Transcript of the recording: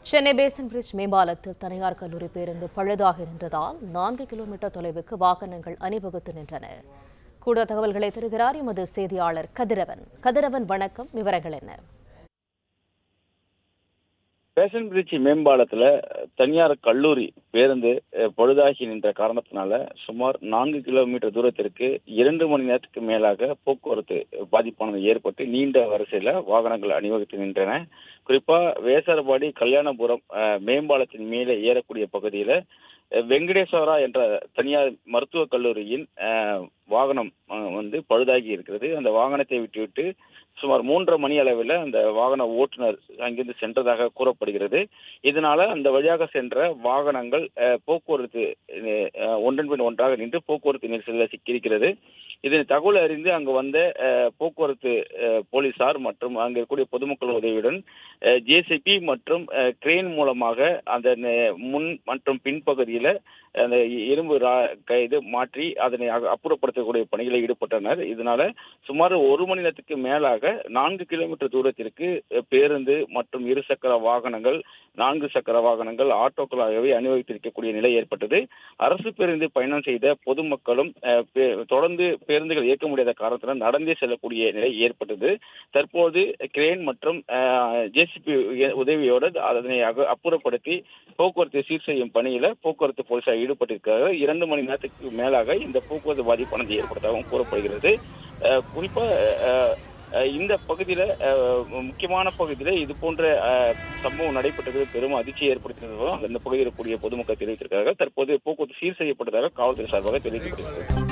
Chennai passion bridge மேம்பாலத்தில் தனியார் கல்லூரி பேருந்து பழுதாகி நின்றதால் 4 கிலோமீட்டர் தொலைவுக்கு வாகனங்கள் அணிவகுத்து நின்றன. கூடுதல் தகவல்களை தருகிறார் எமது செய்தியாளர் கதிரவன். கதிரவன், வணக்கம். விவரங்கள் என்ன? பேசன் பிரிட்ஜ் மேம்பாலத்துல தனியார் கல்லூரி பேருந்து பழுதாகி நின்ற காரணத்தினால சுமார் 4 கிலோமீட்டர் தூரத்திற்கு 2 மணி நேரத்துக்கு மேலாக போக்குவரத்து பாதிப்பானது ஏற்பட்டு நீண்ட வரிசையில வாகனங்கள் அணிவகுத்து நின்றன. குறிப்பா வேசரபாடி கல்யாணபுரம் மேம்பாலத்தின் மேலே ஏறக்கூடிய பகுதியில வெங்கடேஸ்வரா என்ற தனியார் மருத்துவக் கல்லூரியின் வாகனம் பழுதாகி இருக்கிறது. அந்த வாகனத்தை விட்டுவிட்டு சுமார் 3:30 மணி அளவில் அந்த வாகன ஓட்டுநர் அங்கிருந்து சென்றதாக கூறப்படுகிறது. இதனால அந்த வழியாக சென்ற வாகனங்கள் போக்குவரத்து ஒன்றன் பின் ஒன்றாக நின்று போக்குவரத்து நெரிசலில் சிக்கியிருக்கிறது. இதன் தகவல் அறிந்து அங்கு வந்த போக்குவரத்து போலீசார் மற்றும் அங்கு இருக்கக்கூடிய பொதுமக்கள் உதவியுடன் ஜேசிபி மற்றும் கிரேன் மூலமாக அந்த முன் மற்றும் பின்பகுதியில் அந்த இரும்பு இது மாற்றி அதனை அப்புறப்படுத்தக்கூடிய பணிகளை ஈடுபட்டனர். இதனால சுமார் 1 மணி நேரத்துக்கு மேலாக 4 கிலோமீட்டர் தூரத்திற்கு பேருந்து மற்றும் இருசக்கர வாகனங்கள், 4 சக்கர வாகனங்கள், ஆட்டோக்கள் ஆகியவை அணிவகுத்திருக்கக்கூடிய நிலை ஏற்பட்டது. அரசு பேருந்து பயணம் செய்த பொதுமக்களும் தொடர்ந்து பேருந்துகள் இயக்க முடியாத காரணத்தினால் நடந்தே செல்லக்கூடிய நிலை ஏற்பட்டது. தற்போது கிரேன் மற்றும் ஜேசிபி உதவியோடு அதனை அப்புறப்படுத்தி போக்குவரத்தை சீர் செய்யும் பணியில போக்குவரத்து போலீசார் ஈடுபட்டிருக்கிறார்கள். 2 மணி நேரத்துக்கு மேலாக இந்த போக்குவரத்து பாதிப்பானது ஏற்பட்டதாகவும் கூறப்படுகிறது. குறிப்பா இந்த பகுதியில முக்கியமான பகுதியில இது போன்ற சம்பவம் நடைபெற்றது பெரும் அதிர்ச்சியை ஏற்படுத்தினதும் அந்த பகுதியில் கூடிய பொதுமக்கள் தெரிவித்திருக்கிறார்கள். தற்போது போக்குவரத்து சீர் செய்யப்பட்டதாக காவல்துறை சார்பாக தெரிவிக்கப்படுகிறது.